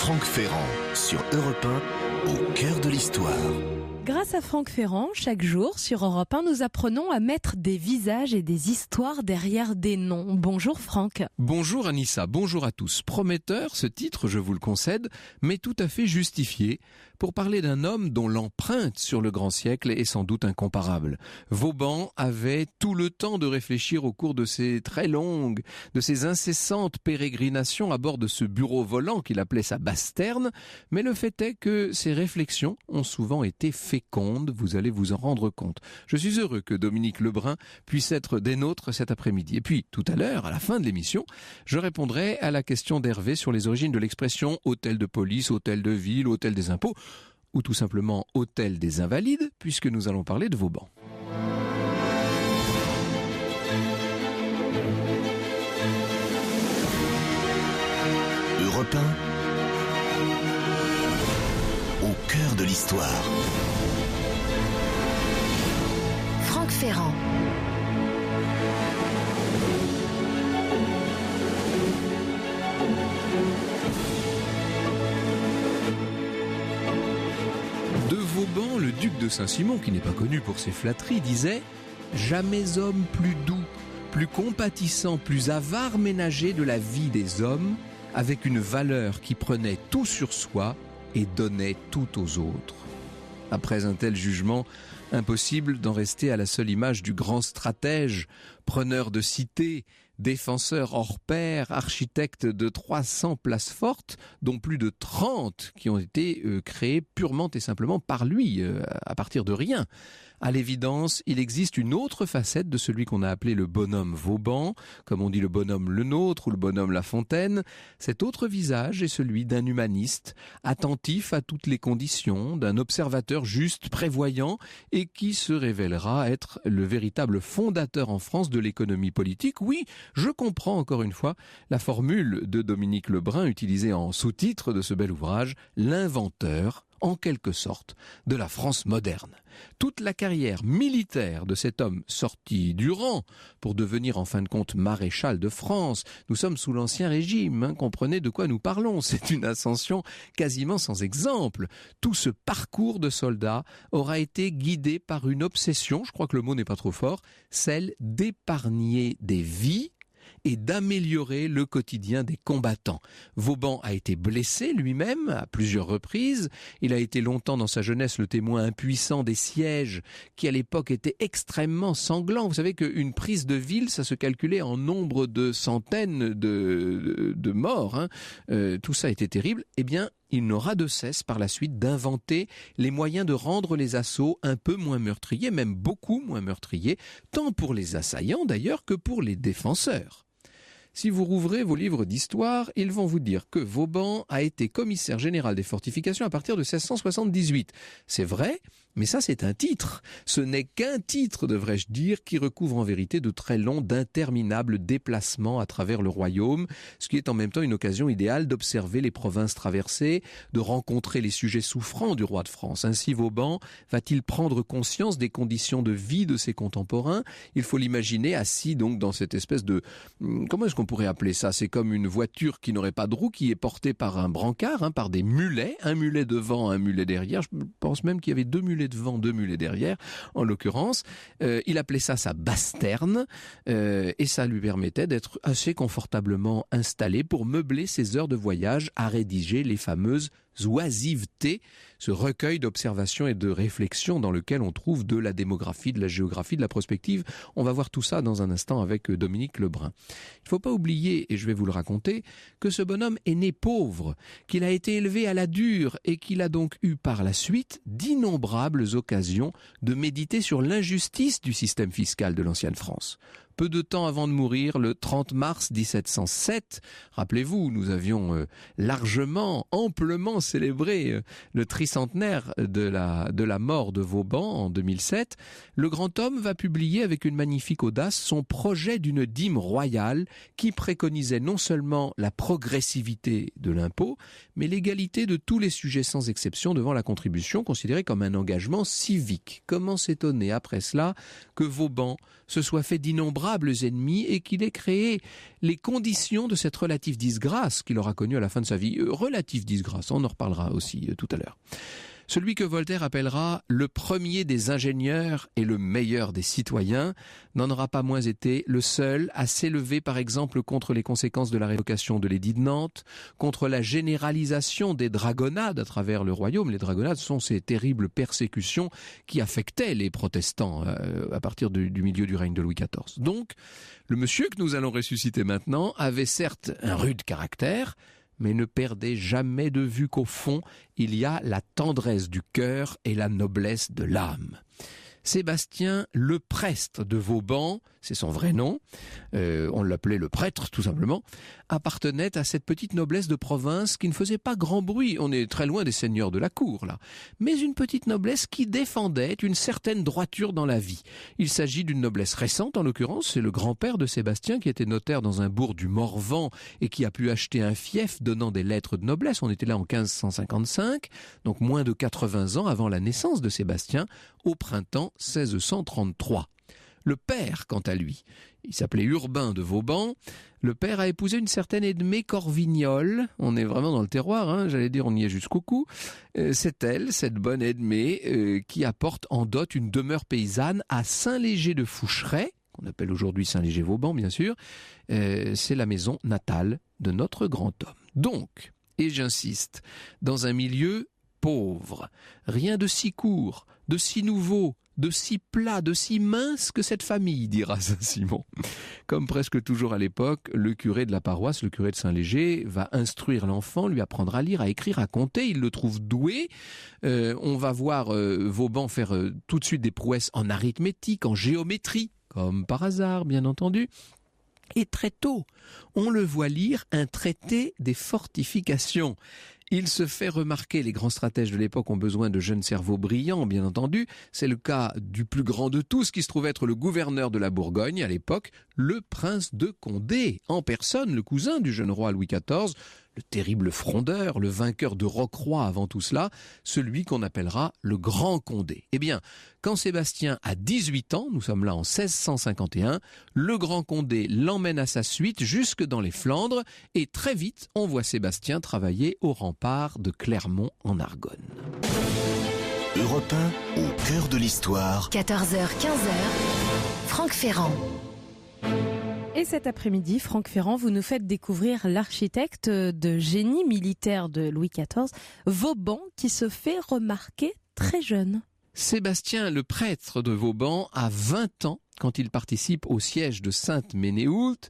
Franck Ferrand sur Europe 1, au cœur de l'histoire. Grâce à Franck Ferrand, chaque jour sur Europe 1, nous apprenons à mettre des visages et des histoires derrière des noms. Bonjour Franck. Bonjour Anissa, bonjour à tous. Prometteur, ce titre, je vous le concède, mais tout à fait justifié pour parler d'un homme dont l'empreinte sur le grand siècle est sans doute incomparable. Vauban avait tout le temps de réfléchir au cours de ses très longues, de ses incessantes pérégrinations à bord de ce bureau volant qu'il appelait sa Basterne, mais le fait est que ses réflexions ont souvent été fécondes, vous allez vous en rendre compte. Je suis heureux que Dominique Lebrun puisse être des nôtres cet après-midi. Et puis, tout à l'heure, à la fin de l'émission, je répondrai à la question d'Hervé sur les origines de l'expression hôtel de police, hôtel de ville, hôtel des impôts, ou tout simplement hôtel des invalides, puisque nous allons parler de Vauban. Europe 1, au cœur de l'histoire. Franck Ferrand. De Vauban, le duc de Saint-Simon, qui n'est pas connu pour ses flatteries, disait « Jamais homme plus doux, plus compatissant, plus avare ménager de la vie des hommes, avec une valeur qui prenait tout sur soi et donnait tout aux autres. » Après un tel jugement, impossible d'en rester à la seule image du grand stratège, preneur de cité, défenseur hors pair, architecte de 300 places fortes, dont plus de 30 qui ont été créées purement et simplement par lui, à partir de rien. À l'évidence, il existe une autre facette de celui qu'on a appelé le bonhomme Vauban, comme on dit le bonhomme Le Nôtre ou le bonhomme La Fontaine. Cet autre visage est celui d'un humaniste, attentif à toutes les conditions, d'un observateur juste, prévoyant, et qui se révélera être le véritable fondateur en France de l'économie politique. Oui, je comprends encore une fois la formule de Dominique Lebrun utilisée en sous-titre de ce bel ouvrage, l'inventeur, en quelque sorte, de la France moderne. Toute la carrière militaire de cet homme sorti du rang pour devenir en fin de compte maréchal de France, nous sommes sous l'Ancien Régime, comprenez de quoi nous parlons, c'est une ascension quasiment sans exemple. Tout ce parcours de soldat aura été guidé par une obsession, je crois que le mot n'est pas trop fort, celle d'épargner des vies et d'améliorer le quotidien des combattants. Vauban a été blessé lui-même à plusieurs reprises. Il a été longtemps dans sa jeunesse le témoin impuissant des sièges qui à l'époque étaient extrêmement sanglants. Vous savez qu'une prise de ville, ça se calculait en nombre de centaines de morts. Tout ça était terrible. Eh bien, il n'aura de cesse par la suite d'inventer les moyens de rendre les assauts un peu moins meurtriers, même beaucoup moins meurtriers, tant pour les assaillants d'ailleurs que pour les défenseurs. Si vous rouvrez vos livres d'histoire, ils vont vous dire que Vauban a été commissaire général des fortifications à partir de 1678. C'est vrai, mais ça c'est un titre. Ce n'est qu'un titre, devrais-je dire, qui recouvre en vérité de très longs, d'interminables déplacements à travers le royaume, ce qui est en même temps une occasion idéale d'observer les provinces traversées, de rencontrer les sujets souffrants du roi de France. Ainsi Vauban va-t-il prendre conscience des conditions de vie de ses contemporains? Il faut l'imaginer assis donc dans cette espèce de... Comment est-ce qu'on pourrait appeler ça? C'est comme une voiture qui n'aurait pas de roue, qui est portée par un brancard, par des mulets, un mulet devant, un mulet derrière. Je pense même qu'il y avait 2 mulets devant, 2 mulets derrière, en l'occurrence. Il appelait ça sa Basterne, et ça lui permettait d'être assez confortablement installé pour meubler ses heures de voyage à rédiger les fameuses oisivetés, ce recueil d'observations et de réflexions dans lequel on trouve de la démographie, de la géographie, de la prospective. On va voir tout ça dans un instant avec Dominique Lebrun. Il ne faut pas oublier, et je vais vous le raconter, que ce bonhomme est né pauvre, qu'il a été élevé à la dure et qu'il a donc eu par la suite d'innombrables occasions de méditer sur l'injustice du système fiscal de l'ancienne France. Peu de temps avant de mourir, le 30 mars 1707, rappelez-vous, nous avions largement, amplement célébré le tricentenaire de la mort de Vauban en 2007, le grand homme va publier avec une magnifique audace son projet d'une dîme royale qui préconisait non seulement la progressivité de l'impôt, mais l'égalité de tous les sujets sans exception devant la contribution, considérée comme un engagement civique. Comment s'étonner après cela que Vauban se soit fait d'innombrables d'innombrables ennemis et qu'il ait créé les conditions de cette relative disgrâce qu'il aura connue à la fin de sa vie. Relative disgrâce, on en reparlera aussi tout à l'heure. Celui que Voltaire appellera le premier des ingénieurs et le meilleur des citoyens n'en aura pas moins été le seul à s'élever par exemple contre les conséquences de la révocation de l'édit de Nantes, contre la généralisation des dragonnades à travers le royaume. Les dragonnades sont ces terribles persécutions qui affectaient les protestants à partir du milieu du règne de Louis XIV. Donc, le monsieur que nous allons ressusciter maintenant avait certes un rude caractère, mais ne perdez jamais de vue qu'au fond, il y a la tendresse du cœur et la noblesse de l'âme. Sébastien le Prestre de Vauban, c'est son vrai nom, on l'appelait le prêtre tout simplement, appartenait à cette petite noblesse de province qui ne faisait pas grand bruit, on est très loin des seigneurs de la cour là, mais une petite noblesse qui défendait une certaine droiture dans la vie. Il s'agit d'une noblesse récente en l'occurrence, c'est le grand-père de Sébastien qui était notaire dans un bourg du Morvan et qui a pu acheter un fief donnant des lettres de noblesse, on était là en 1555, donc moins de 80 ans avant la naissance de Sébastien, au printemps 1633. Le père, quant à lui, il s'appelait Urbain de Vauban. Le père a épousé une certaine Edmée Corvignol. On est vraiment dans le terroir, j'allais dire on y est jusqu'au cou. C'est elle, cette bonne Edmée, qui apporte en dot une demeure paysanne à Saint-Léger de Foucheray, qu'on appelle aujourd'hui Saint-Léger-Vauban bien sûr. C'est la maison natale de notre grand homme. Donc, et j'insiste, dans un milieu pauvre, rien de si court, de si nouveau, de si plat, de si mince que cette famille, dira Saint-Simon. Comme presque toujours à l'époque, le curé de la paroisse, le curé de Saint-Léger, va instruire l'enfant, lui apprendre à lire, à écrire, à compter. Il le trouve doué. On va voir Vauban faire tout de suite des prouesses en arithmétique, en géométrie, comme par hasard, bien entendu. Et très tôt, on le voit lire un traité des fortifications. Il se fait remarquer, les grands stratèges de l'époque ont besoin de jeunes cerveaux brillants, bien entendu. C'est le cas du plus grand de tous, qui se trouve être le gouverneur de la Bourgogne à l'époque, le prince de Condé, en personne, le cousin du jeune roi Louis XIV, le terrible frondeur, le vainqueur de Rocroi avant tout cela, celui qu'on appellera le Grand Condé. Eh bien, quand Sébastien a 18 ans, nous sommes là en 1651, le Grand Condé l'emmène à sa suite jusque dans les Flandres et très vite, on voit Sébastien travailler au rempart de Clermont en Argonne. Europe 1, au cœur de l'histoire. 14h-15h, Franck Ferrand. Et cet après-midi, Franck Ferrand, vous nous faites découvrir l'architecte de génie militaire de Louis XIV, Vauban, qui se fait remarquer très jeune. Sébastien, le prêtre de Vauban, a 20 ans quand il participe au siège de Sainte-Ménéhoult.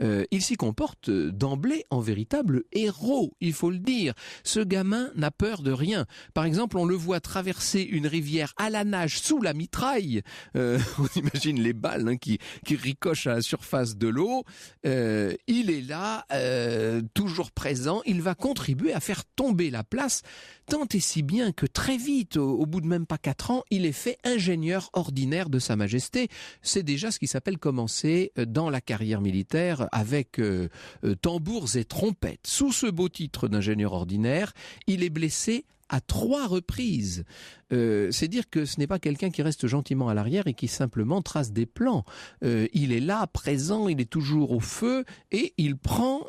Il s'y comporte d'emblée en véritable héros, il faut le dire. Ce gamin n'a peur de rien. Par exemple, on le voit traverser une rivière à la nage sous la mitraille. On imagine les balles qui ricochent à la surface de l'eau. Il est là, toujours présent. Il va contribuer à faire tomber la place, tant et si bien que très vite, au bout de même pas 4 ans, il est fait ingénieur ordinaire de Sa Majesté. C'est déjà ce qui s'appelle commencer dans la carrière militaire avec tambours et trompettes. Sous ce beau titre d'ingénieur ordinaire, il est blessé à 3 reprises. C'est dire que ce n'est pas quelqu'un qui reste gentiment à l'arrière et qui simplement trace des plans. Il est là, présent, il est toujours au feu et il prend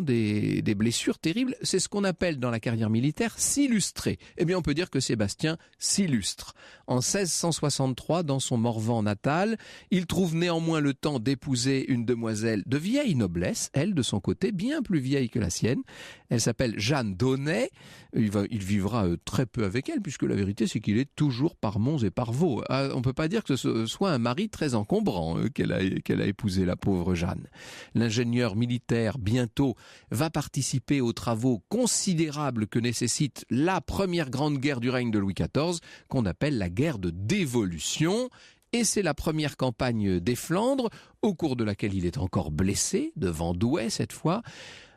des blessures terribles. C'est ce qu'on appelle dans la carrière militaire s'illustrer. Eh bien, on peut dire que Sébastien s'illustre. En 1663, dans son Morvan natal, il trouve néanmoins le temps d'épouser une demoiselle de vieille noblesse, elle de son côté, bien plus vieille que la sienne. Elle s'appelle Jeanne d'Aunay. Il vivra très peu avec elle, puisque la vérité c'est qu'il est toujours par Mons et par Vaux. On peut pas dire que ce soit un mari très encombrant qu'elle a épousé, la pauvre Jeanne. L'ingénieur militaire bientôt va participer aux travaux considérables que nécessite la première grande guerre du règne de Louis XIV, qu'on appelle la guerre de dévolution. Et c'est la première campagne des Flandres, au cours de laquelle il est encore blessé, devant Douai cette fois.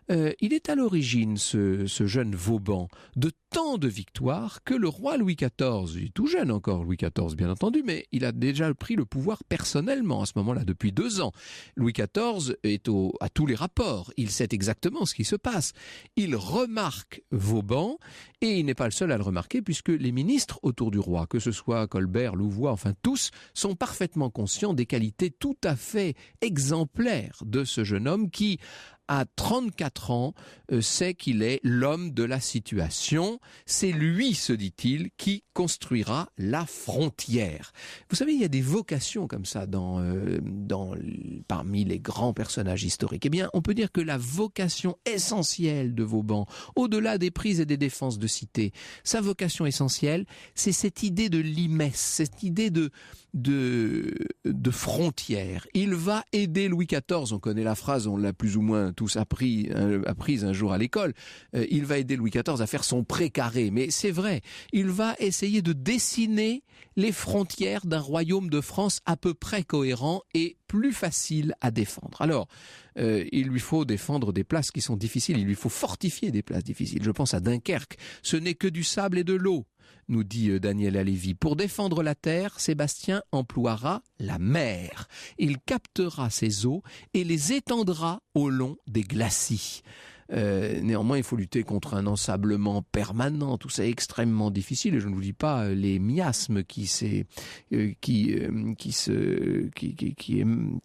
il est à l'origine, ce jeune Vauban, de tant de victoires que le roi Louis XIV, il est tout jeune encore, Louis XIV bien entendu, mais il a déjà pris le pouvoir personnellement à ce moment-là depuis 2 ans. Louis XIV est à tous les rapports, il sait exactement ce qui se passe. Il remarque Vauban et il n'est pas le seul à le remarquer puisque les ministres autour du roi, que ce soit Colbert, Louvois, enfin tous, sont parfaitement conscients des qualités tout à fait exemplaires de ce jeune homme qui, à 34 ans, sait qu'il est l'homme de la situation. C'est lui, se dit-il, qui construira la frontière. Vous savez, il y a des vocations comme ça parmi les grands personnages historiques. Eh bien, on peut dire que la vocation essentielle de Vauban, au-delà des prises et des défenses de cité, sa vocation essentielle, c'est cette idée de limesse, cette idée de frontière. Il va aider Louis XIV, on connaît la phrase, on l'a plus ou moins tous apprise un jour à l'école, il va aider Louis XIV à faire son précaré, mais c'est vrai, il va essayer de dessiner les frontières d'un royaume de France à peu près cohérent et plus facile à défendre. Alors, il lui faut défendre des places qui sont difficiles, il lui faut fortifier des places difficiles. Je pense à Dunkerque, ce n'est que du sable et de l'eau, nous dit Daniel Halévy. Pour défendre la terre, Sébastien emploiera la mer. Il captera ces eaux et les étendra au long des glacis. Néanmoins, il faut lutter contre un ensablement permanent. Tout ça est extrêmement difficile. Et je ne vous dis pas les miasmes qui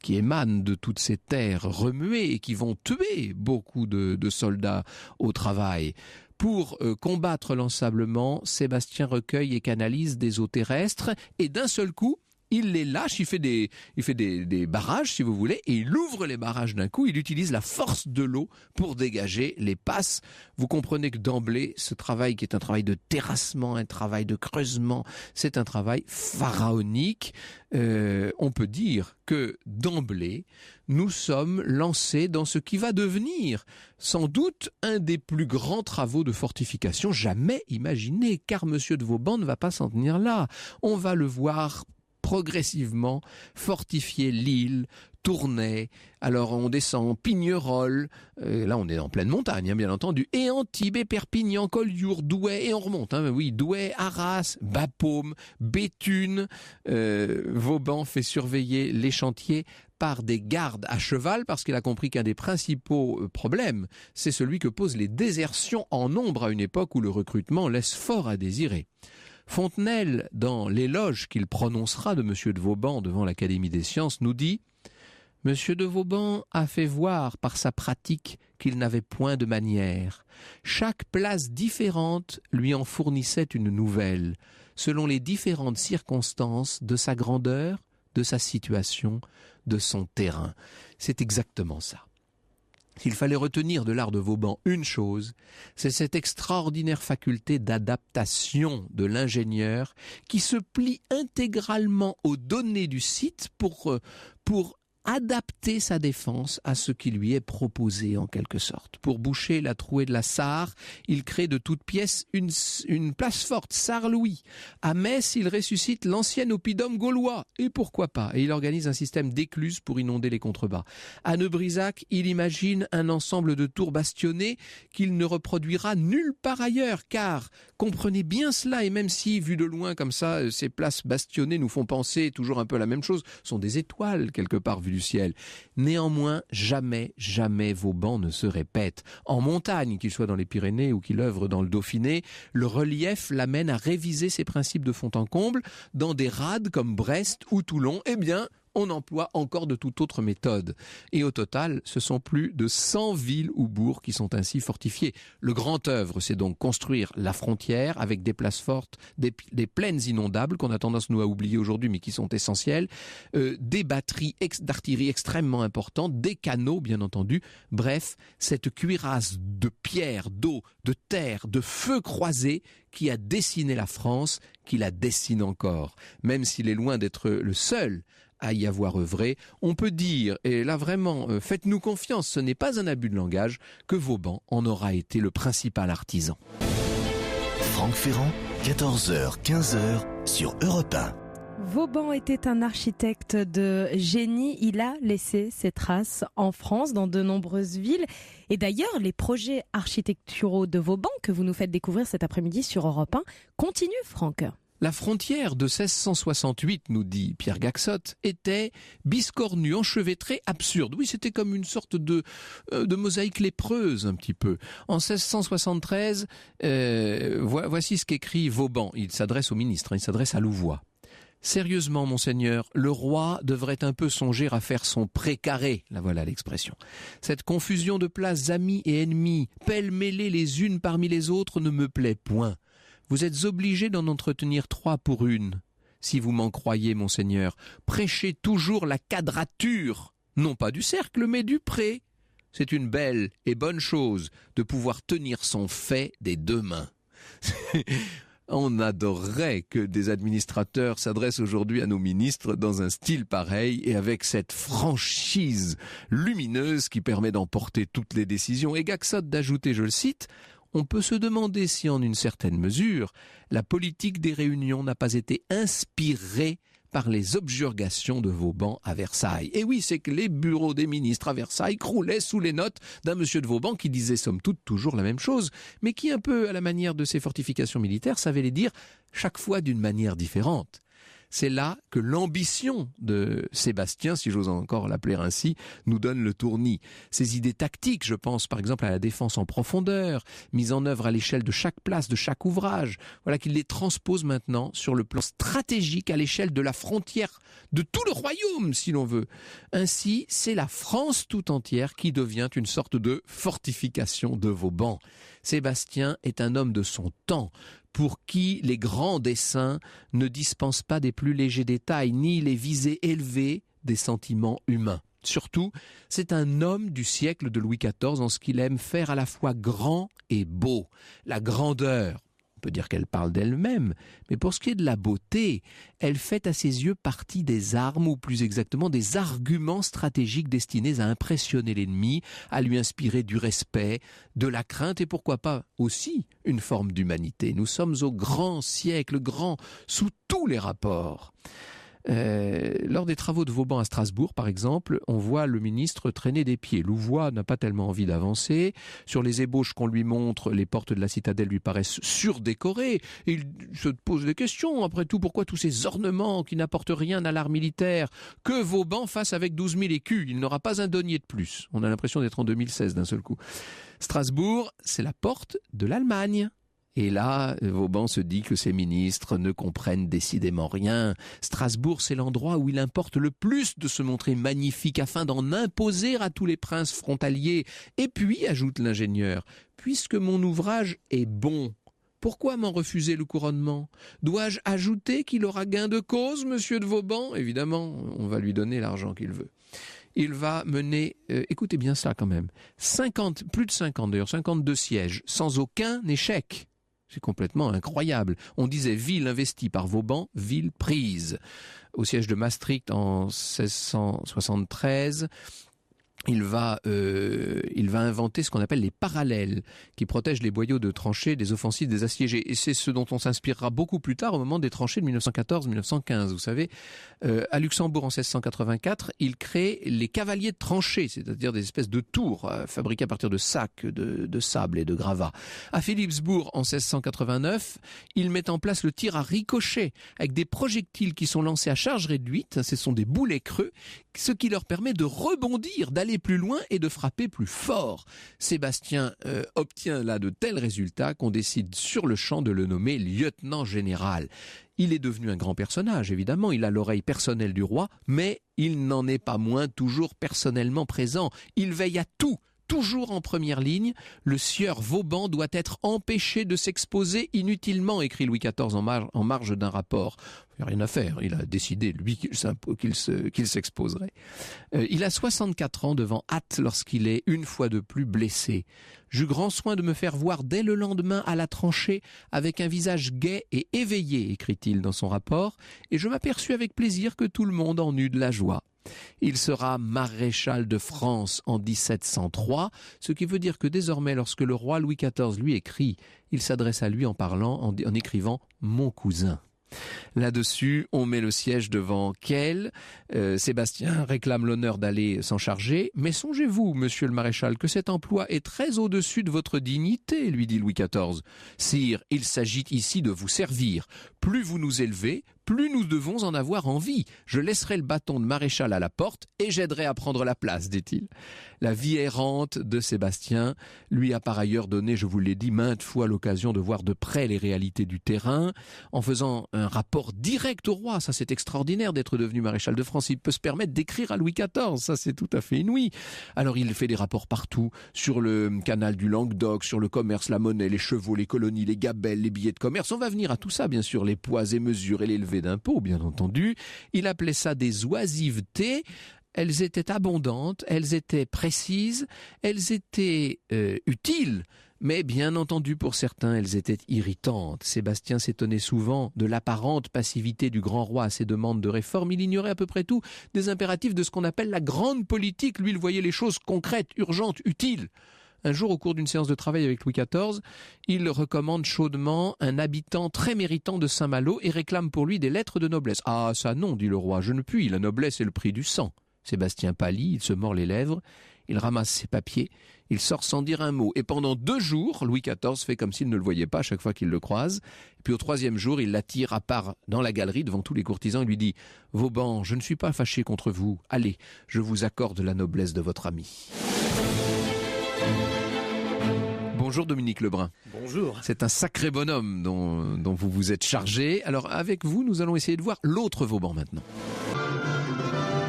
émanent de toutes ces terres remuées et qui vont tuer beaucoup de soldats au travail. Pour combattre l'ensablement, Sébastien recueille et canalise des eaux terrestres et d'un seul coup, il les lâche, il fait des barrages si vous voulez, et il ouvre les barrages d'un coup, il utilise la force de l'eau pour dégager les passes. Vous comprenez que d'emblée, ce travail qui est un travail de terrassement, un travail de creusement, c'est un travail pharaonique. On peut dire que d'emblée, nous sommes lancés dans ce qui va devenir sans doute un des plus grands travaux de fortification jamais imaginés, car Monsieur de Vauban ne va pas s'en tenir là. On va le voir progressivement fortifier Lille, Tournai, alors on descend Pignerol, là on est en pleine montagne bien entendu, et Antibes, Perpignan, Collioure, Douai, et on remonte, Douai, Arras, Bapaume, Béthune. Vauban fait surveiller les chantiers par des gardes à cheval parce qu'il a compris qu'un des principaux problèmes, c'est celui que posent les désertions en nombre à une époque où le recrutement laisse fort à désirer. Fontenelle, dans l'éloge qu'il prononcera de M. de Vauban devant l'Académie des sciences, nous dit « M. de Vauban a fait voir par sa pratique qu'il n'avait point de manière. Chaque place différente lui en fournissait une nouvelle, selon les différentes circonstances de sa grandeur, de sa situation, de son terrain. » C'est exactement ça. S'il fallait retenir de l'art de Vauban une chose, c'est cette extraordinaire faculté d'adaptation de l'ingénieur qui se plie intégralement aux données du site pour adapter sa défense à ce qui lui est proposé en quelque sorte. Pour boucher la trouée de la Sarre, il crée de toutes pièces une place forte, Sarre-Louis. À Metz, il ressuscite l'ancien oppidum gaulois, et pourquoi pas, et il organise un système d'écluses pour inonder les contrebas. À Neubrisac, il imagine un ensemble de tours bastionnées qu'il ne reproduira nulle part ailleurs, car, comprenez bien cela, et même si, vu de loin comme ça, ces places bastionnées nous font penser toujours un peu la même chose, sont des étoiles quelque part vues du ciel. Néanmoins, jamais Vauban ne se répète. En montagne, qu'il soit dans les Pyrénées ou qu'il œuvre dans le Dauphiné, le relief l'amène à réviser ses principes de fond en comble. Dans des rades comme Brest ou Toulon, eh bien, on emploie encore de toute autre méthode. Et au total, ce sont plus de 100 villes ou bourgs qui sont ainsi fortifiés. Le grand œuvre, c'est donc construire la frontière avec des places fortes, des plaines inondables qu'on a tendance nous à oublier aujourd'hui mais qui sont essentielles, des batteries d'artillerie extrêmement importantes, des canaux bien entendu. Bref, cette cuirasse de pierre, d'eau, de terre, de feu croisé qui a dessiné la France, qui la dessine encore. Même s'il est loin d'être le seul à y avoir œuvré, on peut dire, et là vraiment, faites-nous confiance, ce n'est pas un abus de langage, que Vauban en aura été le principal artisan. Franck Ferrand, 14h, 15h sur Europe 1. Vauban était un architecte de génie. Il a laissé ses traces en France, dans de nombreuses villes. Et d'ailleurs, les projets architecturaux de Vauban, que vous nous faites découvrir cet après-midi sur Europe 1, continuent, Franck. La frontière de 1668, nous dit Pierre Gaxotte, était biscornue, enchevêtrée, absurde. Oui, c'était comme une sorte de mosaïque lépreuse, un petit peu. En 1673, voici ce qu'écrit Vauban. Il s'adresse au ministre, il s'adresse à Louvois. Sérieusement, monseigneur, le roi devrait un peu songer à faire son précaré. Là voilà l'expression. Cette confusion de places amis et ennemis, pêle-mêlées les unes parmi les autres, ne me plaît point. Vous êtes obligé d'en entretenir 3 pour une. Si vous m'en croyez, monseigneur, prêchez toujours la quadrature, non pas du cercle, mais du pré. C'est une belle et bonne chose de pouvoir tenir son fait des 2 mains. On adorerait que des administrateurs s'adressent aujourd'hui à nos ministres dans un style pareil et avec cette franchise lumineuse qui permet d'emporter toutes les décisions. Et Gaxotte d'ajouter, je le cite, « On peut se demander si en une certaine mesure, la politique des réunions n'a pas été inspirée par les objurgations de Vauban à Versailles. » Et oui, c'est que les bureaux des ministres à Versailles croulaient sous les notes d'un monsieur de Vauban qui disait somme toute toujours la même chose, mais qui, un peu à la manière de ses fortifications militaires, savait les dire chaque fois d'une manière différente. C'est là que l'ambition de Sébastien, si j'ose encore l'appeler ainsi, nous donne le tournis. Ses idées tactiques, je pense par exemple à la défense en profondeur, mise en œuvre à l'échelle de chaque place, de chaque ouvrage, voilà qu'il les transpose maintenant sur le plan stratégique à l'échelle de la frontière de tout le royaume, si l'on veut. Ainsi, c'est la France tout entière qui devient une sorte de fortification de Vauban. Sébastien est un homme de son temps, pour qui les grands desseins ne dispensent pas des plus légers détails, ni les visées élevées des sentiments humains. Surtout, c'est un homme du siècle de Louis XIV en ce qu'il aime faire à la fois grand et beau. La grandeur, on peut dire qu'elle parle d'elle-même, mais pour ce qui est de la beauté, elle fait à ses yeux partie des armes, ou plus exactement des arguments stratégiques destinés à impressionner l'ennemi, à lui inspirer du respect, de la crainte et pourquoi pas aussi une forme d'humanité. Nous sommes au grand siècle, grand sous tous les rapports. Lors des travaux de Vauban à Strasbourg, par exemple, on voit le ministre traîner des pieds. Louvois n'a pas tellement envie d'avancer. Sur les ébauches qu'on lui montre, les portes de la citadelle lui paraissent surdécorées. Et il se pose des questions. Après tout, pourquoi tous ces ornements qui n'apportent rien à l'art militaire? Que Vauban fasse avec 12 000 écus, il n'aura pas un denier de plus. On a l'impression d'être en 2016 d'un seul coup. Strasbourg, c'est la porte de l'Allemagne. Et là, Vauban se dit que ses ministres ne comprennent décidément rien. Strasbourg, c'est l'endroit où il importe le plus de se montrer magnifique afin d'en imposer à tous les princes frontaliers. Et puis, ajoute l'ingénieur, puisque mon ouvrage est bon, pourquoi m'en refuser le couronnement? Dois-je ajouter qu'il aura gain de cause, monsieur de Vauban? Évidemment, on va lui donner l'argent qu'il veut. Il va mener, écoutez bien ça quand même, plus de 50 d'ailleurs, 52 sièges, sans aucun échec. C'est complètement incroyable. On disait ville investie par Vauban, ville prise. Au siège de Maastricht en 1673, il va inventer ce qu'on appelle les parallèles, qui protègent les boyaux de tranchées des offensives des assiégés. Et c'est ce dont on s'inspirera beaucoup plus tard au moment des tranchées de 1914-1915. Vous savez, à Luxembourg en 1684, il crée les cavaliers de tranchées, c'est-à-dire des espèces de tours fabriquées à partir de sacs, de sable et de gravats. À Philipsbourg en 1689, il met en place le tir à ricochet, avec des projectiles qui sont lancés à charge réduite, ce sont des boulets creux, ce qui leur permet de rebondir, d'aller plus loin et de frapper plus fort. Sébastien obtient là de tels résultats qu'on décide sur le champ de le nommer lieutenant général. Il est devenu un grand personnage, évidemment, il a l'oreille personnelle du roi, mais il n'en est pas moins toujours personnellement présent. Il veille à tout. Toujours en première ligne, le sieur Vauban doit être empêché de s'exposer inutilement, écrit Louis XIV en marge d'un rapport. Il n'y a rien à faire, il a décidé, lui, qu'il s'exposerait. Il a 64 ans devant hâte lorsqu'il est une fois de plus blessé. J'eus grand soin de me faire voir dès le lendemain à la tranchée avec un visage gai et éveillé, écrit-il dans son rapport, et je m'aperçus avec plaisir que tout le monde en eut de la joie. Il sera maréchal de France en 1703, ce qui veut dire que désormais, lorsque le roi Louis XIV lui écrit, il s'adresse à lui en écrivant « mon cousin ». Là-dessus, on met le siège devant Kehl. Sébastien réclame l'honneur d'aller s'en charger. Mais songez-vous, monsieur le maréchal, que cet emploi est très au-dessus de votre dignité, lui dit Louis XIV. Sire, il s'agit ici de vous servir. Plus vous nous élevez, plus nous devons en avoir envie. Je laisserai le bâton de maréchal à la porte et j'aiderai à prendre la place, dit-il. La vie errante de Sébastien lui a par ailleurs donné, je vous l'ai dit, maintes fois l'occasion de voir de près les réalités du terrain, en faisant un rapport direct au roi. Ça, c'est extraordinaire d'être devenu maréchal de France. Il peut se permettre d'écrire à Louis XIV. Ça, c'est tout à fait inouï. Alors, il fait des rapports partout, sur le canal du Languedoc, sur le commerce, la monnaie, les chevaux, les colonies, les gabelles, les billets de commerce. On va venir à tout ça, bien sûr, les poids et mesures et l'élevé d'impôts, bien entendu. Il appelait ça des oisivetés. Elles étaient abondantes, elles étaient précises, elles étaient utiles, mais bien entendu pour certains, elles étaient irritantes. Sébastien s'étonnait souvent de l'apparente passivité du grand roi à ses demandes de réforme. Il ignorait à peu près tout des impératifs de ce qu'on appelle la grande politique. Lui, il voyait les choses concrètes, urgentes, utiles. Un jour, au cours d'une séance de travail avec Louis XIV, il recommande chaudement un habitant très méritant de Saint-Malo et réclame pour lui des lettres de noblesse. « Ah, ça non, dit le roi, je ne puis, la noblesse est le prix du sang. » Sébastien pâlit, il se mord les lèvres, il ramasse ses papiers, il sort sans dire un mot. Et pendant 2 jours, Louis XIV fait comme s'il ne le voyait pas à chaque fois qu'il le croise. Et puis au 3e jour, il l'attire à part dans la galerie devant tous les courtisans et lui dit « Vauban, je ne suis pas fâché contre vous. Allez, je vous accorde la noblesse de votre ami. » Bonjour Dominique Lebrun. Bonjour. C'est un sacré bonhomme dont vous vous êtes chargé. Alors avec vous, nous allons essayer de voir l'autre Vauban maintenant.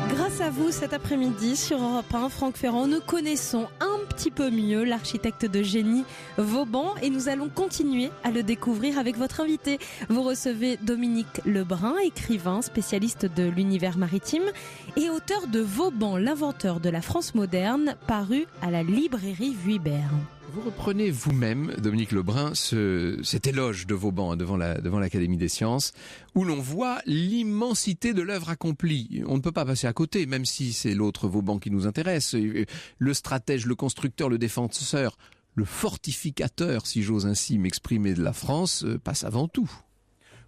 Grâce à vous, cet après-midi sur Europe 1, Franck Ferrand, nous connaissons un petit peu mieux l'architecte de génie Vauban et nous allons continuer à le découvrir avec votre invité. Vous recevez Dominique Lebrun, écrivain, spécialiste de l'univers maritime et auteur de Vauban, l'inventeur de la France moderne, paru à la librairie Vuibert. Vous reprenez vous-même, Dominique Lebrun, cet éloge de Vauban devant l'Académie des sciences, où l'on voit l'immensité de l'œuvre accomplie. On ne peut pas passer à côté, même si c'est l'autre Vauban qui nous intéresse. Le stratège, le constructeur, le défenseur, le fortificateur, si j'ose ainsi m'exprimer, de la France, passe avant tout.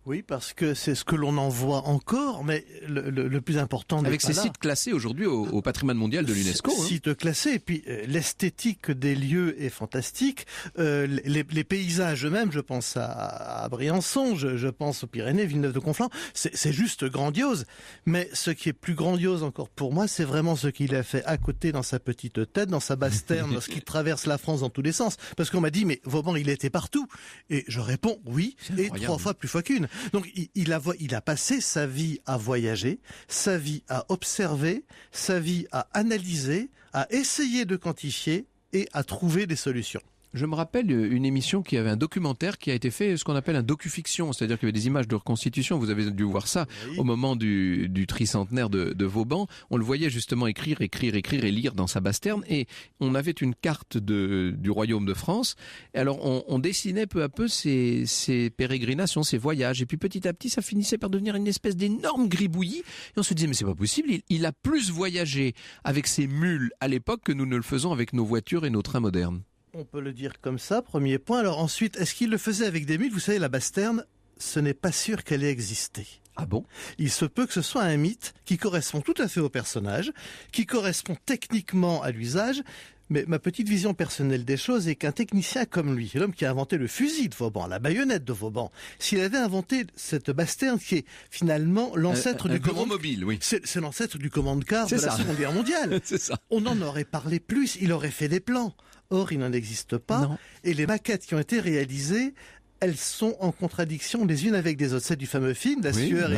Oui, parce que c'est ce que l'on en voit encore, mais le plus important n'est avec pas ces là. sites classés aujourd'hui au patrimoine mondial de l'UNESCO. Sites classés, et puis l'esthétique des lieux est fantastique. Les paysages eux-mêmes, je pense à Briançon, je pense aux Pyrénées, Villeneuve-de-Conflans, c'est juste grandiose. Mais ce qui est plus grandiose encore pour moi, c'est vraiment ce qu'il a fait à côté dans sa petite tête, dans sa basse terne, lorsqu'il traverse la France dans tous les sens. Parce qu'on m'a dit, mais Vauban, il était partout. Et je réponds, oui, et 3 fois plus qu'une. Donc il a passé sa vie à voyager, sa vie à observer, sa vie à analyser, à essayer de quantifier et à trouver des solutions. Je me rappelle une émission qui avait un documentaire qui a été fait, ce qu'on appelle un docu-fiction, c'est-à-dire qu'il y avait des images de reconstitution, vous avez dû voir ça, oui. Au moment du tricentenaire de Vauban, on le voyait justement écrire et lire dans sa basse-terne, et on avait une carte du royaume de France, et alors on dessinait peu à peu ses pérégrinations, ses voyages, et puis petit à petit ça finissait par devenir une espèce d'énorme gribouillis, et on se disait mais c'est pas possible, il a plus voyagé avec ses mules à l'époque que nous ne le faisons avec nos voitures et nos trains modernes. On peut le dire comme ça, premier point. Alors ensuite, est-ce qu'il le faisait avec des mules ? Vous savez, la basse-terne, ce n'est pas sûr qu'elle ait existé. Ah bon ? Il se peut que ce soit un mythe qui correspond tout à fait au personnage, qui correspond techniquement à l'usage, mais ma petite vision personnelle des choses est qu'un technicien comme lui, l'homme qui a inventé le fusil de Vauban, la baïonnette de Vauban, s'il avait inventé cette basse-terne qui est finalement l'ancêtre du commande mobile, oui. C'est l'ancêtre du commande-car de la Seconde Guerre mondiale. C'est ça. On en aurait parlé plus, il aurait fait des plans. Or, il n'en existe pas. Non. Et les maquettes qui ont été réalisées, elles sont en contradiction les unes avec les autres. C'est du fameux film, La sueur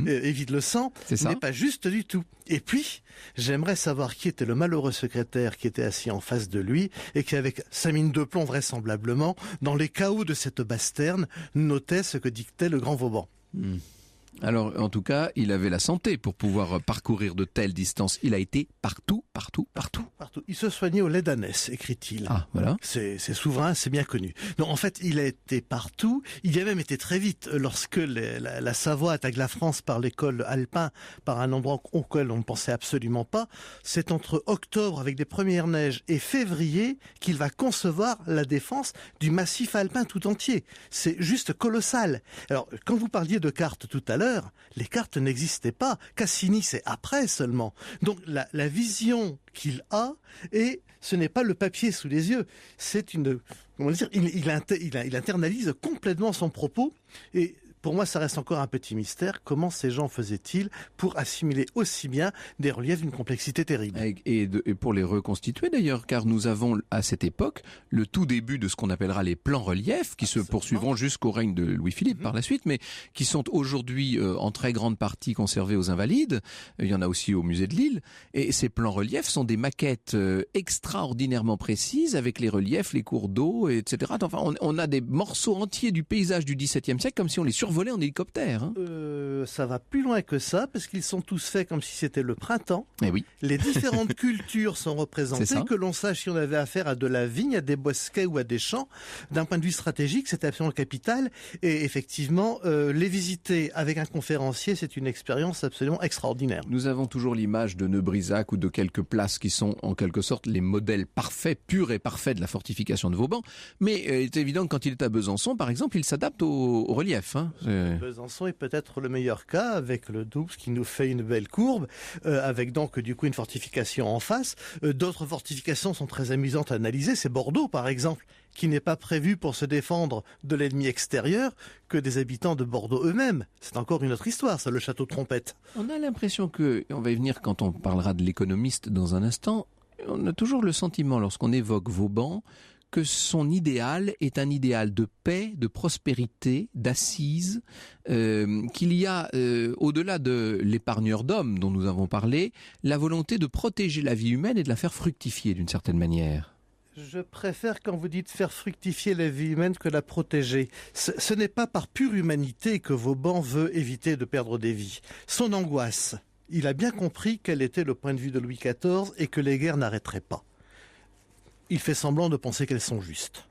évite le sang, n'est pas juste du tout. Et puis, j'aimerais savoir qui était le malheureux secrétaire qui était assis en face de lui et qui, avec sa mine de plomb vraisemblablement, dans les chaos de cette basse-terne, notait ce que dictait le grand Vauban. Alors, en tout cas, il avait la santé pour pouvoir parcourir de telles distances. Il a été partout. Partout. Il se soignait au lait d'ânesse, écrit-il. Ah, voilà. C'est souverain, c'est bien connu. Non, en fait, il a été partout. Il y a même été très vite lorsque la Savoie attaque la France par l'école alpin, par un endroit auquel on ne pensait absolument pas. C'est entre octobre, avec des premières neiges, et février qu'il va concevoir la défense du massif alpin tout entier. C'est juste colossal. Alors, quand vous parliez de cartes tout à l'heure, les cartes n'existaient pas. Cassini, c'est après seulement. Donc, la vision qu'il a, et ce n'est pas le papier sous les yeux, c'est une... Comment dire, il internalise complètement son propos, et pour moi, ça reste encore un petit mystère. Comment ces gens faisaient-ils pour assimiler aussi bien des reliefs d'une complexité terrible? Et pour les reconstituer d'ailleurs, car nous avons à cette époque le tout début de ce qu'on appellera les plans reliefs, qui se poursuivront jusqu'au règne de Louis-Philippe par la suite, mais qui sont aujourd'hui en très grande partie conservés aux Invalides. Il y en a aussi au musée de Lille. Et ces plans reliefs sont des maquettes extraordinairement précises, avec les reliefs, les cours d'eau, etc. Enfin, on a des morceaux entiers du paysage du XVIIe siècle, comme si on les survolait en hélicoptère. Hein. Ça va plus loin que ça, parce qu'ils sont tous faits comme si c'était le printemps. Eh oui. Les différentes cultures sont représentées, que l'on sache si on avait affaire à de la vigne, à des bosquets ou à des champs. D'un point de vue stratégique, c'est absolument capital. Et effectivement, les visiter avec un conférencier, c'est une expérience absolument extraordinaire. Nous avons toujours l'image de Neubrisac ou de quelques places qui sont en quelque sorte les modèles parfaits, purs et parfaits de la fortification de Vauban. Mais il est évident que quand il est à Besançon, par exemple, il s'adapte au relief. Hein. Besançon est peut-être le meilleur cas, avec le Doubs qui nous fait une belle courbe, avec donc du coup une fortification en face. D'autres fortifications sont très amusantes à analyser, c'est Bordeaux par exemple, qui n'est pas prévu pour se défendre de l'ennemi extérieur que des habitants de Bordeaux eux-mêmes. C'est encore une autre histoire, ça, le château de Trompette. On a l'impression que, on va y venir quand on parlera de l'économiste dans un instant, on a toujours le sentiment lorsqu'on évoque Vauban que son idéal est un idéal de paix, de prospérité, d'assises, qu'il y a, au-delà de l'épargneur d'hommes dont nous avons parlé, la volonté de protéger la vie humaine et de la faire fructifier d'une certaine manière. Je préfère quand vous dites faire fructifier la vie humaine que la protéger. Ce n'est pas par pure humanité que Vauban veut éviter de perdre des vies. Son angoisse, il a bien compris quel était le point de vue de Louis XIV et que les guerres n'arrêteraient pas. Il fait semblant de penser qu'elles sont justes.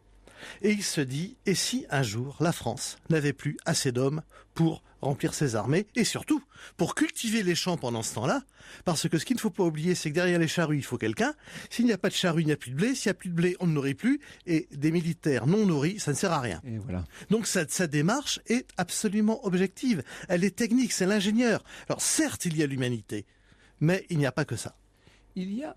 Et il se dit, et si un jour la France n'avait plus assez d'hommes pour remplir ses armées, et surtout pour cultiver les champs pendant ce temps-là, parce que ce qu'il ne faut pas oublier, c'est que derrière les charrues, il faut quelqu'un. S'il n'y a pas de charrues, il n'y a plus de blé. S'il n'y a plus de blé, on ne nourrit plus. Et des militaires non nourris, ça ne sert à rien. Et voilà. Donc sa démarche est absolument objective. Elle est technique, c'est l'ingénieur. Alors certes, il y a l'humanité, mais il n'y a pas que ça. Il y a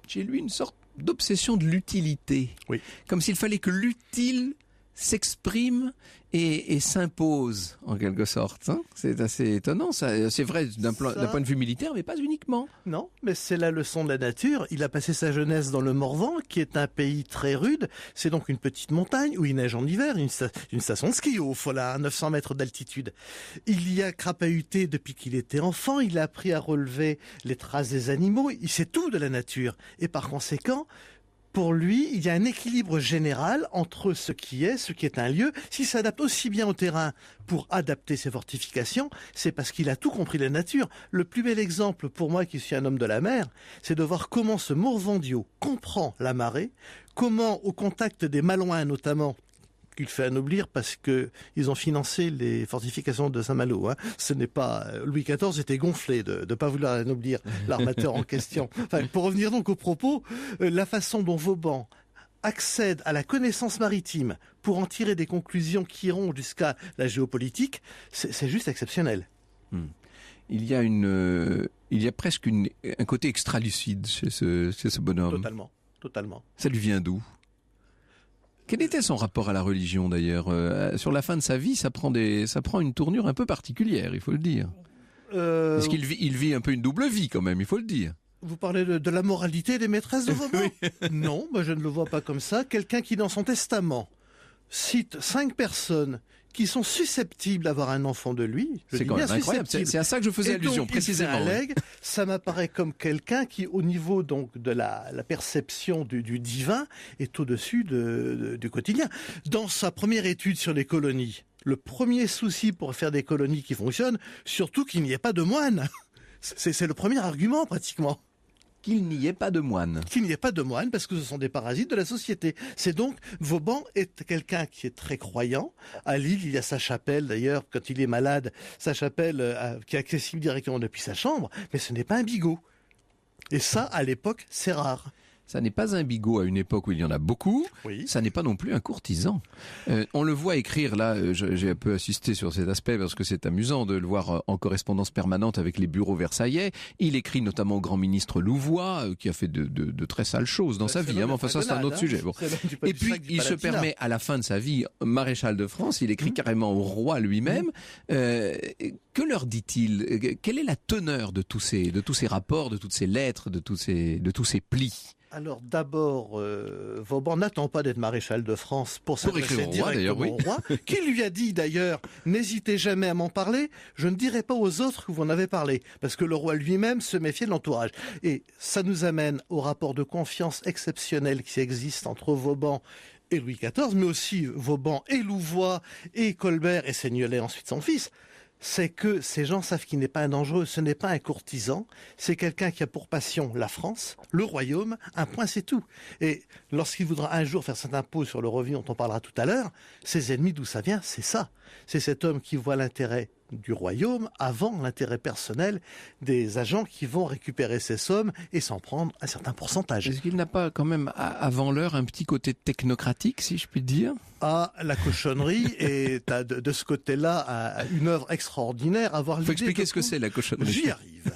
chez lui une sorte d'obsession de l'utilité. Oui. Comme s'il fallait que l'utile s'exprime et s'impose, en quelque sorte. Hein, c'est assez étonnant, ça. C'est vrai d'un point de vue militaire, mais pas uniquement. Non, mais c'est la leçon de la nature. Il a passé sa jeunesse dans le Morvan, qui est un pays très rude. C'est donc une petite montagne où il neige en hiver, une station de ski au Fola, à 900 mètres d'altitude. Il y a crapahuté depuis qu'il était enfant. Il a appris à relever les traces des animaux. Il sait tout de la nature. Et par conséquent, pour lui, il y a un équilibre général entre ce qui est un lieu. S'il s'adapte aussi bien au terrain pour adapter ses fortifications, c'est parce qu'il a tout compris de la nature. Le plus bel exemple pour moi, qui suis un homme de la mer, c'est de voir comment ce Morvandiau comprend la marée, comment au contact des Malouins notamment, qu'il fait anoblir parce que ils ont financé les fortifications de Saint-Malo. Hein. Ce n'est pas Louis XIV était gonflé de ne pas vouloir anoblir l'armateur en question. Enfin, pour revenir donc au propos, la façon dont Vauban accède à la connaissance maritime pour en tirer des conclusions qui iront jusqu'à la géopolitique, c'est juste exceptionnel. Il y a presque un côté extra-lucide chez ce bonhomme. Totalement. Ça lui vient d'où ? Quel était son rapport à la religion d'ailleurs ? Sur la fin de sa vie, ça prend une tournure un peu particulière, il faut le dire. Est-ce qu'il vit un peu une double vie quand même, il faut le dire. Vous parlez de la moralité des maîtresses de Vauban ? Non, moi je ne le vois pas comme ça. Quelqu'un qui dans son testament cite 5 personnes qui sont susceptibles d'avoir un enfant de lui. C'est quand même incroyable. C'est à ça que je faisais allusion, précisément. Ça m'apparaît comme quelqu'un qui, au niveau donc de la perception du divin, est au-dessus du quotidien. Dans sa première étude sur les colonies, le premier souci pour faire des colonies qui fonctionnent, surtout qu'il n'y ait pas de moines. C'est le premier argument pratiquement. Qu'il n'y ait pas de moines. Qu'il n'y ait pas de moines parce que ce sont des parasites de la société. C'est donc, Vauban est quelqu'un qui est très croyant. À Lille, il y a sa chapelle d'ailleurs, quand il est malade, sa chapelle qui est accessible directement depuis sa chambre, mais ce n'est pas un bigot. Et ça, à l'époque, c'est rare. Ça n'est pas un bigot à une époque où il y en a beaucoup. Oui. Ça n'est pas non plus un courtisan. On le voit écrire, là, j'ai un peu assisté sur cet aspect parce que c'est amusant de le voir en correspondance permanente avec les bureaux versaillais. Il écrit notamment au grand ministre Louvois, qui a fait de très sales choses dans sa vie. Hein, mais enfin, ça, c'est un autre sujet. Bon. Et puis, il se permet, à la fin de sa vie, maréchal de France, il écrit carrément au roi lui-même. Que leur dit-il? Quelle est la teneur de tous ces rapports, de toutes ces lettres, de tous ces plis? Alors d'abord, Vauban n'attend pas d'être maréchal de France pour s'adresser directement au roi, qui lui a dit d'ailleurs, n'hésitez jamais à m'en parler, je ne dirai pas aux autres que vous en avez parlé, parce que le roi lui-même se méfiait de l'entourage. Et ça nous amène au rapport de confiance exceptionnel qui existe entre Vauban et Louis XIV, mais aussi Vauban et Louvois et Colbert et Seignelay, ensuite son fils. C'est que ces gens savent qu'il n'est pas un dangereux, ce n'est pas un courtisan, c'est quelqu'un qui a pour passion la France, le royaume, un point c'est tout. Et lorsqu'il voudra un jour faire cet impôt sur le revenu dont on parlera tout à l'heure, ses ennemis, d'où ça vient, c'est ça. C'est cet homme qui voit l'intérêt du royaume avant l'intérêt personnel des agents qui vont récupérer ces sommes et s'en prendre un certain pourcentage. Est-ce qu'il n'a pas quand même, avant l'heure, un petit côté technocratique, si je puis dire? Ah, la cochonnerie est de ce côté-là une œuvre extraordinaire. Il faut expliquer ce que c'est la cochonnerie. J'y arrive.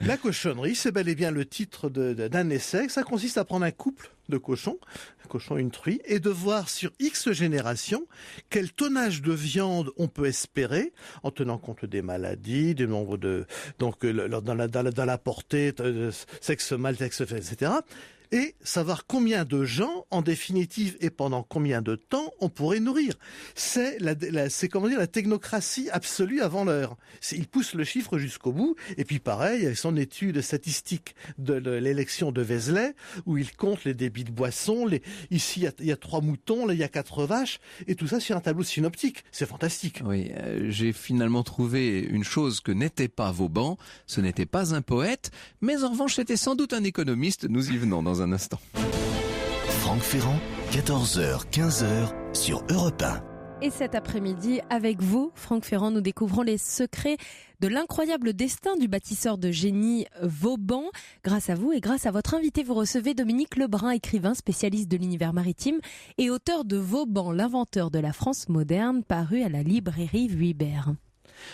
La cochonnerie, c'est bel et bien le titre d'un essai. Ça consiste à prendre un couple de cochons, un cochon et une truie, et de voir sur X générations quel tonnage de viande on peut espérer en tenant compte des maladies, du nombre de donc dans la portée, sexe mâle, sexe femelle, etc. Et savoir combien de gens, en définitive, et pendant combien de temps on pourrait nourrir. C'est la technocratie absolue avant l'heure. Il pousse le chiffre jusqu'au bout. Et puis pareil, avec son étude statistique de l'élection de Vézelay, où il compte les débits de boissons. Ici, il y a 3 moutons, là, il y a 4 vaches. Et tout ça sur un tableau synoptique. C'est fantastique. Oui, j'ai finalement trouvé une chose que n'était pas Vauban. Ce n'était pas un poète, mais en revanche, c'était sans doute un économiste. Nous y venons dans un instant. Franck Ferrand, 14h, 15h sur Europe 1. Et cet après-midi, avec vous, Franck Ferrand, nous découvrons les secrets de l'incroyable destin du bâtisseur de génie Vauban. Grâce à vous et grâce à votre invité, vous recevez Dominique Lebrun, écrivain spécialiste de l'univers maritime et auteur de Vauban, l'inventeur de la France moderne, paru à la librairie Vuibert.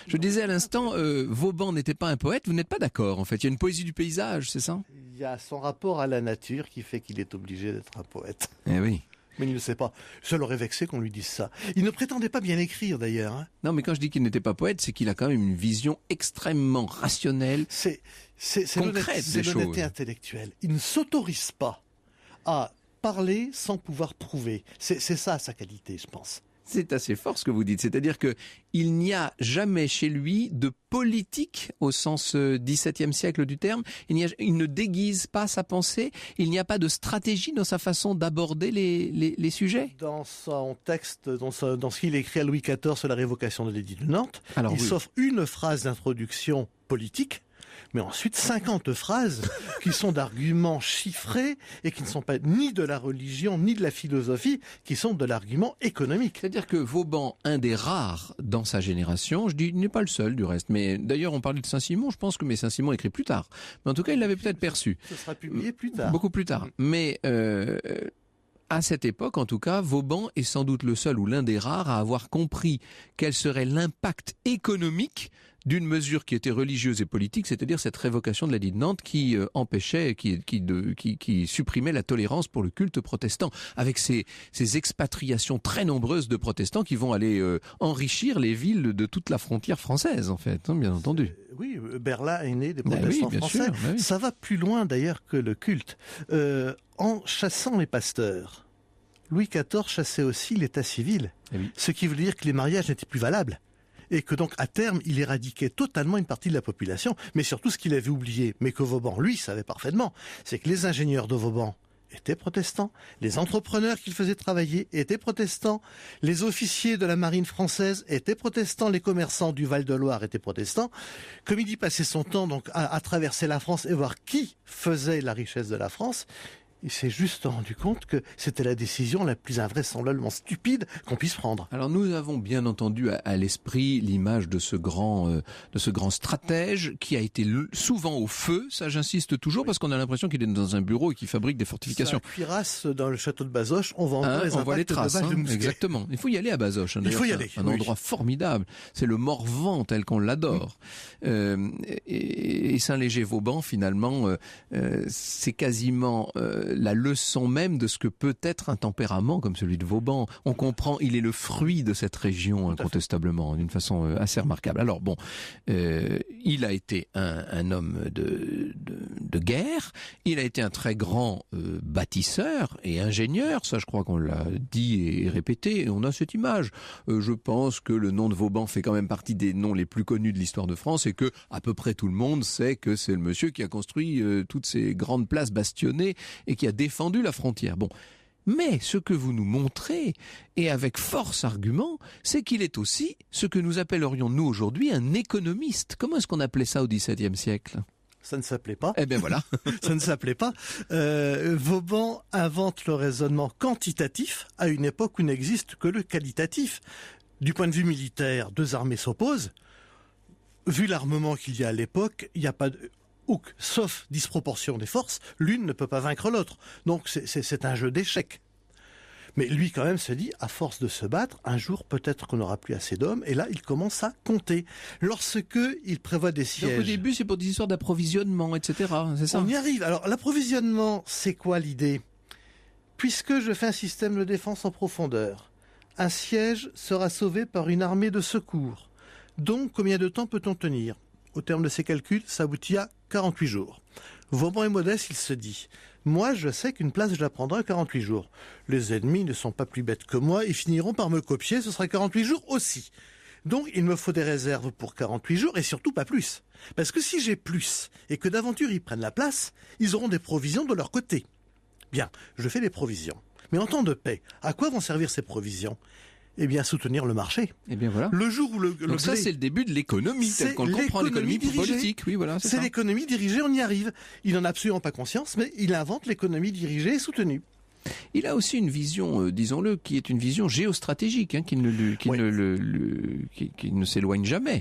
Je disais à l'instant, Vauban n'était pas un poète, vous n'êtes pas d'accord en fait, il y a une poésie du paysage, c'est ça? Il y a son rapport à la nature qui fait qu'il est obligé d'être un poète. Eh oui. Mais il ne sait pas. Ça l'aurait vexé qu'on lui dise ça. Il ne prétendait pas bien écrire d'ailleurs. Hein. Non, mais quand je dis qu'il n'était pas poète, c'est qu'il a quand même une vision extrêmement rationnelle, concrète des choses. C'est l'honnêteté intellectuelle. Il ne s'autorise pas à parler sans pouvoir prouver. C'est ça sa qualité, je pense. C'est assez fort ce que vous dites, c'est-à-dire que il n'y a jamais chez lui de politique au sens XVIIe siècle du terme. Il ne déguise pas sa pensée. Il n'y a pas de stratégie dans sa façon d'aborder les sujets. Dans son texte, dans ce qu'il écrit à Louis XIV sur la révocation de l'édit de Nantes, il s'offre une phrase d'introduction politique. Mais ensuite 50 phrases qui sont d'arguments chiffrés et qui ne sont pas ni de la religion ni de la philosophie, qui sont de l'argument économique. C'est-à-dire que Vauban, un des rares dans sa génération, je dis, il n'est pas le seul du reste, mais d'ailleurs on parlait de Saint-Simon, je pense que Saint-Simon écrit plus tard. Mais en tout cas, il l'avait peut-être perçu. Ce sera publié plus tard. Beaucoup plus tard. Mais à cette époque, en tout cas, Vauban est sans doute le seul ou l'un des rares à avoir compris quel serait l'impact économique d'une mesure qui était religieuse et politique, c'est-à-dire cette révocation de l'édit de Nantes qui empêchait, qui supprimait la tolérance pour le culte protestant, avec ces expatriations très nombreuses de protestants qui vont aller enrichir les villes de toute la frontière française, en fait, hein, bien entendu. Oui, Berlin est né des protestants français. Sûr, oui. Ça va plus loin d'ailleurs que le culte. En chassant les pasteurs, Louis XIV chassait aussi l'état civil, ce qui veut dire que les mariages n'étaient plus valables. Et que donc, à terme, il éradiquait totalement une partie de la population. Mais surtout, ce qu'il avait oublié, mais que Vauban, lui, savait parfaitement, c'est que les ingénieurs de Vauban étaient protestants. Les entrepreneurs qu'il faisait travailler étaient protestants. Les officiers de la marine française étaient protestants. Les commerçants du Val-de-Loire étaient protestants. Comme il y passait son temps donc à traverser la France et voir qui faisait la richesse de la France, il s'est juste rendu compte que c'était la décision la plus invraisemblablement stupide qu'on puisse prendre. Alors nous avons bien entendu à l'esprit l'image de ce grand stratège qui a été souvent au feu. Ça, j'insiste toujours parce qu'on a l'impression qu'il est dans un bureau et qu'il fabrique des fortifications. À Cuirasse, dans le château de Bazoches, on voit encore on voit les traces. de balles de mousquet. Exactement. Il faut y aller à Bazoches. Il faut y aller. Un endroit formidable. C'est le Morvan tel qu'on l'adore. Et Saint-Léger-Vauban, finalement, c'est quasiment la leçon même de ce que peut être un tempérament comme celui de Vauban. On comprend, il est le fruit de cette région, incontestablement, d'une façon assez remarquable. Alors bon, il a été un homme de guerre, il a été un très grand bâtisseur et ingénieur, ça je crois qu'on l'a dit et répété, et on a cette image. Je pense que le nom de Vauban fait quand même partie des noms les plus connus de l'histoire de France et que à peu près tout le monde sait que c'est le monsieur qui a construit toutes ces grandes places bastionnées et qui a défendu la frontière. Bon. Mais ce que vous nous montrez, et avec force argument, c'est qu'il est aussi ce que nous appellerions nous aujourd'hui un économiste. Comment est-ce qu'on appelait ça au XVIIe siècle ? Ça ne s'appelait pas. Eh bien voilà. Ça ne s'appelait pas. Vauban invente le raisonnement quantitatif à une époque où n'existe que le qualitatif. Du point de vue militaire, deux armées s'opposent. Vu l'armement qu'il y a à l'époque, il n'y a pas de... Sauf disproportion des forces, l'une ne peut pas vaincre l'autre. Donc c'est un jeu d'échecs. Mais lui quand même se dit, à force de se battre, un jour peut-être qu'on n'aura plus assez d'hommes, et là il commence à compter. Lorsque il prévoit des sièges... Donc au début c'est pour des histoires d'approvisionnement, etc. C'est ça ? On y arrive. Alors l'approvisionnement, c'est quoi l'idée ? Puisque je fais un système de défense en profondeur, un siège sera sauvé par une armée de secours. Donc combien de temps peut-on tenir ? Au terme de ses calculs, ça aboutit à 48 jours. Vauban est modeste, il se dit « Moi, je sais qu'une place, je la prendrai à 48 jours. Les ennemis ne sont pas plus bêtes que moi, ils finiront par me copier, ce sera 48 jours aussi. Donc, il me faut des réserves pour 48 jours et surtout pas plus. Parce que si j'ai plus et que d'aventure ils prennent la place, ils auront des provisions de leur côté. Bien, je fais des provisions. Mais en temps de paix, à quoi vont servir ces provisions ? Eh bien, soutenir le marché. Eh bien voilà. Le jour où Donc ça, c'est le début de l'économie, telle qu'on le comprend, l'économie politique. Oui, voilà, c'est l'économie dirigée, on y arrive. Il n'en a absolument pas conscience, mais il invente l'économie dirigée et soutenue. Il a aussi une vision, disons-le, qui est une vision géostratégique, qui ne s'éloigne jamais.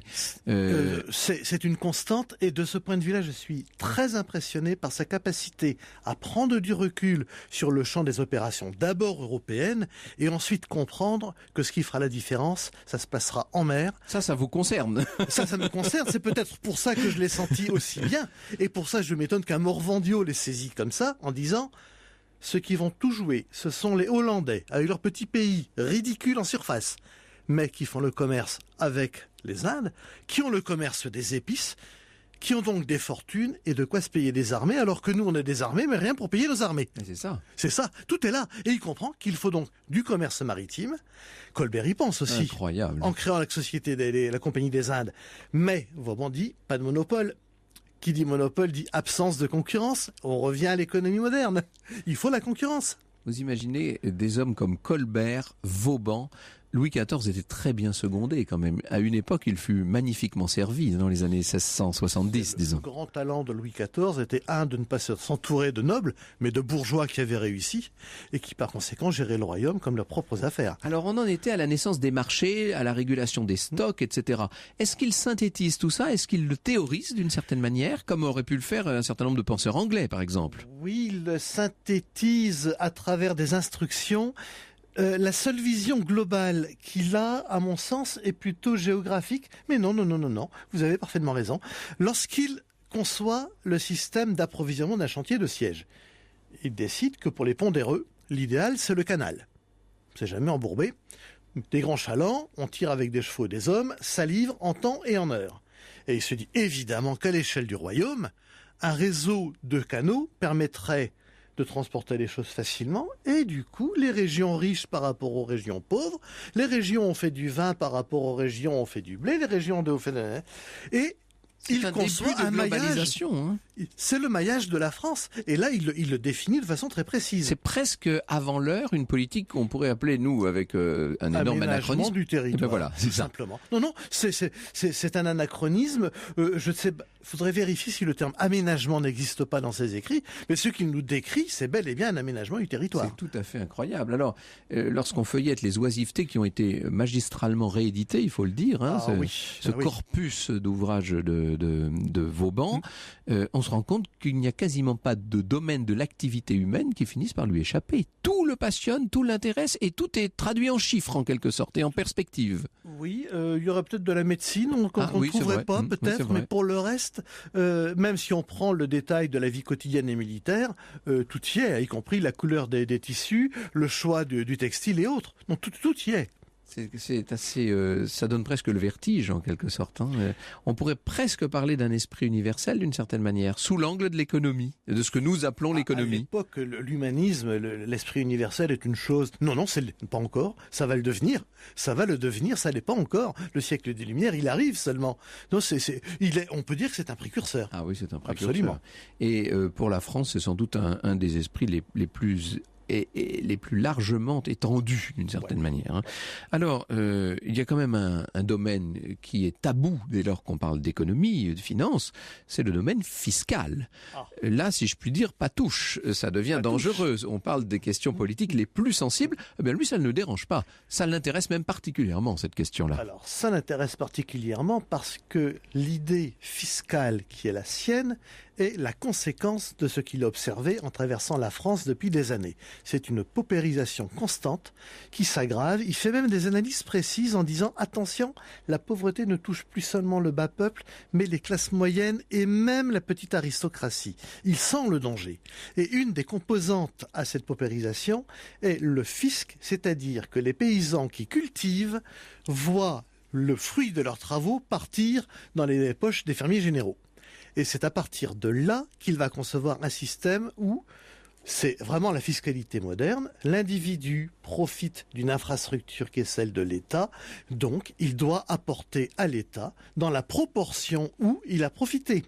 C'est une constante, et de ce point de vue-là, je suis très impressionné par sa capacité à prendre du recul sur le champ des opérations, d'abord européennes, et ensuite comprendre que ce qui fera la différence, ça se passera en mer. Ça vous concerne. Ça me concerne. C'est peut-être pour ça que je l'ai senti aussi bien, et pour ça, je m'étonne qu'un Morvandiau l'ait saisi comme ça, en disant... Ceux qui vont tout jouer, ce sont les Hollandais, avec leur petit pays ridicule en surface, mais qui font le commerce avec les Indes, qui ont le commerce des épices, qui ont donc des fortunes et de quoi se payer des armées, alors que nous on est des armées, mais rien pour payer nos armées. Et c'est ça. C'est ça, tout est là. Et il comprend qu'il faut donc du commerce maritime. Colbert y pense aussi. Incroyable. En créant la société, la Compagnie des Indes. Mais, Vauban dit, pas de monopole. Qui dit monopole dit absence de concurrence. On revient à l'économie moderne. Il faut la concurrence. Vous imaginez des hommes comme Colbert, Vauban. Louis XIV était très bien secondé quand même. À une époque, il fut magnifiquement servi dans les années 1670, disons. Le grand talent de Louis XIV était de ne pas s'entourer de nobles, mais de bourgeois qui avaient réussi et qui par conséquent géraient le royaume comme leurs propres affaires. Alors on en était à la naissance des marchés, à la régulation des stocks, etc. Est-ce qu'il synthétise tout ça ? Est-ce qu'il le théorise d'une certaine manière, comme aurait pu le faire un certain nombre de penseurs anglais, par exemple ? Oui, il le synthétise à travers des instructions. La seule vision globale qu'il a, à mon sens, est plutôt géographique. Mais non, vous avez parfaitement raison. Lorsqu'il conçoit le système d'approvisionnement d'un chantier de siège, il décide que pour les pondéreux, l'idéal, c'est le canal. C'est jamais embourbé. Des grands chalands, on tire avec des chevaux et des hommes, ça livre en temps et en heure. Et il se dit évidemment qu'à l'échelle du royaume, un réseau de canaux permettrait de transporter les choses facilement, et du coup, les régions riches par rapport aux régions pauvres, les régions ont fait du vin par rapport aux régions ont fait du blé, les régions ont fait de... Et C'est un début de globalisation. C'est le maillage de la France. Et là, il le définit de façon très précise. C'est presque avant l'heure une politique qu'on pourrait appeler, nous, avec un énorme anachronisme. Du territoire. Et ben voilà, c'est ça. Simplement. Non, c'est un anachronisme. Je ne sais pas. Faudrait vérifier si le terme aménagement n'existe pas dans ses écrits. Mais ce qu'il nous décrit, c'est bel et bien un aménagement du territoire. C'est tout à fait incroyable. Alors, lorsqu'on feuillette les oisivetés qui ont été magistralement rééditées, il faut le dire, ce corpus d'ouvrages de Vauban, on se rend compte qu'il n'y a quasiment pas de domaine de l'activité humaine qui finisse par lui échapper. Tout le passionne, tout l'intéresse et tout est traduit en chiffres en quelque sorte et en perspective. Oui, il y aurait peut-être de la médecine qu'on ne trouverait pas peut-être, mais pour le reste, même si on prend le détail de la vie quotidienne et militaire, tout y est, y compris la couleur des tissus, le choix du textile et autres. Donc tout y est. C'est assez, ça donne presque le vertige en quelque sorte. On pourrait presque parler d'un esprit universel d'une certaine manière, sous l'angle de l'économie, de ce que nous appelons l'économie. À l'époque, l'humanisme, l'esprit universel est une chose. Non, c'est pas encore. Ça va le devenir. Ça va le devenir. Ça l'est pas encore. Le siècle des Lumières, il arrive seulement. Non, on peut dire que c'est un précurseur. Ah oui, c'est un précurseur. Absolument. Et pour la France, c'est sans doute un des esprits les plus et les plus largement étendus d'une certaine manière. Alors, il y a quand même un domaine qui est tabou dès lors qu'on parle d'économie, de finance, c'est le domaine fiscal. Là, si je puis dire, pas touche, ça devient dangereux. On parle des questions politiques les plus sensibles. Eh bien, lui, ça ne le dérange pas. Ça l'intéresse même particulièrement, cette question-là. Alors, ça l'intéresse particulièrement parce que l'idée fiscale qui est la sienne est la conséquence de ce qu'il a observé en traversant la France depuis des années. C'est une paupérisation constante qui s'aggrave. Il fait même des analyses précises en disant « Attention, la pauvreté ne touche plus seulement le bas peuple, mais les classes moyennes et même la petite aristocratie. » Il sent le danger. Et une des composantes à cette paupérisation est le fisc, c'est-à-dire que les paysans qui cultivent voient le fruit de leurs travaux partir dans les poches des fermiers généraux. Et c'est à partir de là qu'il va concevoir un système où c'est vraiment la fiscalité moderne. L'individu profite d'une infrastructure qui est celle de l'État, donc il doit apporter à l'État dans la proportion où il a profité.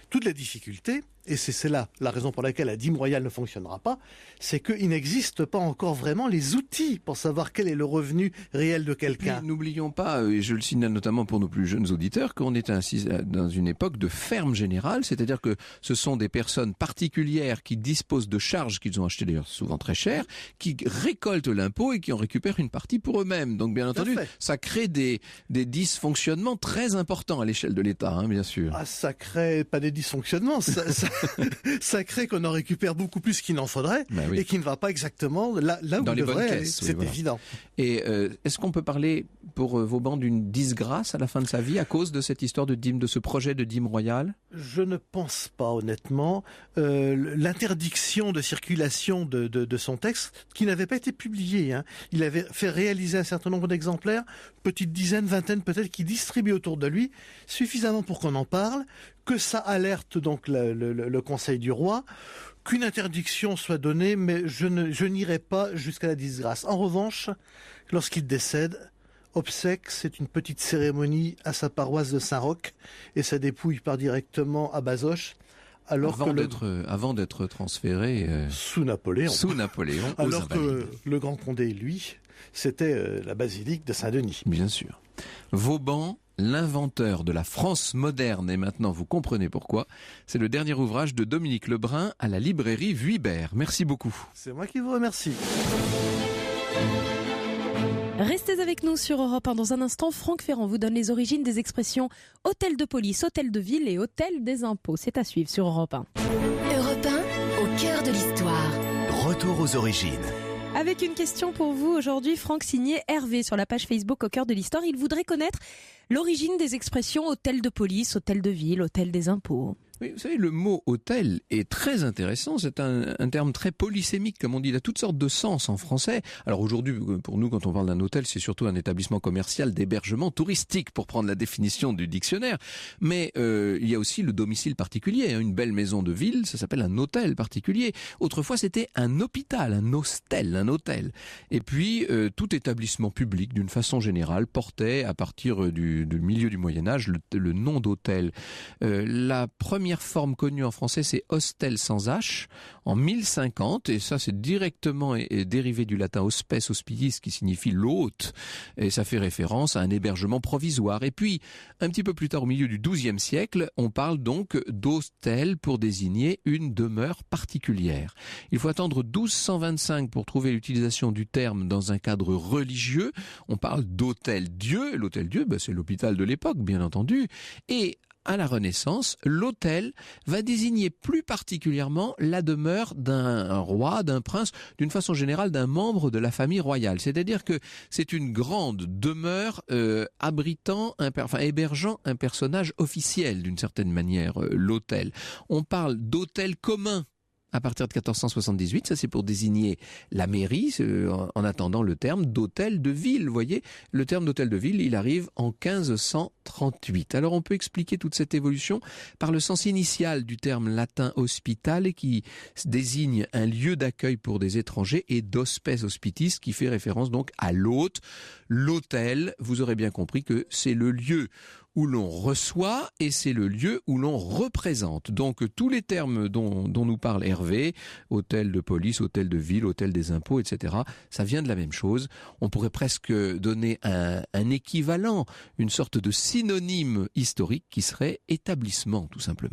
Toute la difficulté, et c'est là la raison pour laquelle la dîme royale ne fonctionnera pas, c'est qu'il n'existe pas encore vraiment les outils pour savoir quel est le revenu réel de quelqu'un. Mais n'oublions pas, et je le signale notamment pour nos plus jeunes auditeurs, qu'on est ainsi dans une époque de ferme générale, c'est-à-dire que ce sont des personnes particulières qui disposent de charges qu'ils ont achetées d'ailleurs souvent très chères, qui récoltent l'impôt et qui en récupèrent une partie pour eux-mêmes. Donc bien entendu, ça crée des dysfonctionnements très importants à l'échelle de l'État, bien sûr. Ah, ça crée pas des dysfonctionnements, ça crée qu'on en récupère beaucoup plus qu'il n'en faudrait et qui ne va pas exactement là où dans il les devrait. Bonnes caisses, c'est évident. Et est-ce qu'on peut parler pour Vauban d'une disgrâce à la fin de sa vie à cause de cette histoire de dîme, de ce projet de dîme royale ? Je ne pense pas honnêtement. L'interdiction de circulation de son texte, qui n'avait pas été publié, il avait fait réaliser un certain nombre d'exemplaires, petite dizaine, vingtaine peut-être, qui distribuaient autour de lui, suffisamment pour qu'on en parle, que ça alerte donc le Conseil du roi, qu'une interdiction soit donnée, mais je n'irai pas jusqu'à la disgrâce. En revanche, lorsqu'il décède, obsèques, c'est une petite cérémonie à sa paroisse de Saint-Roch, et sa dépouille part directement à Bazoches, avant d'être transféré sous Napoléon. Alors que le Grand Condé, lui, c'était la basilique de Saint-Denis. Bien sûr. Vauban, l'inventeur de la France moderne, et maintenant vous comprenez pourquoi, c'est le dernier ouvrage de Dominique Lebrun à la librairie Vuibert. Merci beaucoup. C'est moi qui vous remercie. Restez avec nous sur Europe 1. Dans un instant, Franck Ferrand vous donne les origines des expressions hôtel de police, hôtel de ville et hôtel des impôts. C'est à suivre sur Europe 1. Europe 1, au cœur de l'histoire. Retour aux origines. Avec une question pour vous aujourd'hui, Franck, signé Hervé sur la page Facebook au cœur de l'histoire. Il voudrait connaître l'origine des expressions hôtel de police, hôtel de ville, hôtel des impôts. Oui, vous savez, le mot hôtel est très intéressant. C'est un terme très polysémique, comme on dit. Il a toutes sortes de sens en français. Alors aujourd'hui, pour nous, quand on parle d'un hôtel, c'est surtout un établissement commercial d'hébergement touristique, pour prendre la définition du dictionnaire. Mais il y a aussi le domicile particulier. Une belle maison de ville, ça s'appelle un hôtel particulier. Autrefois, c'était un hôpital, un hostel, un hôtel. Et puis, tout établissement public, d'une façon générale, portait, à partir du milieu du Moyen-Âge, le nom d'hôtel. La première forme connue en français, c'est hostel sans H, en 1050, et ça c'est directement dérivé du latin hospes hospitiis, qui signifie l'hôte, et ça fait référence à un hébergement provisoire. Et puis, un petit peu plus tard, au milieu du XIIe siècle, on parle donc d'hostel pour désigner une demeure particulière. Il faut attendre 1225 pour trouver l'utilisation du terme dans un cadre religieux. On parle d'hôtel-dieu, l'hôtel-dieu, c'est l'hôpital de l'époque, bien entendu, et à la Renaissance, l'hôtel va désigner plus particulièrement la demeure d'un roi, d'un prince, d'une façon générale d'un membre de la famille royale. C'est-à-dire que c'est une grande demeure hébergeant un personnage officiel d'une certaine manière, l'hôtel. On parle d'hôtel commun à partir de 1478, ça c'est pour désigner la mairie, en attendant le terme d'hôtel de ville. Vous voyez, le terme d'hôtel de ville, il arrive en 1538. Alors on peut expliquer toute cette évolution par le sens initial du terme latin hospitale, qui désigne un lieu d'accueil pour des étrangers, et d'hospes hospitis, qui fait référence donc à l'hôte. L'hôtel, vous aurez bien compris que c'est le lieu où l'on reçoit et c'est le lieu où l'on représente. Donc tous les termes dont nous parle Hervé, hôtel de police, hôtel de ville, hôtel des impôts, etc., ça vient de la même chose. On pourrait presque donner un équivalent, une sorte de synonyme historique qui serait établissement, tout simplement.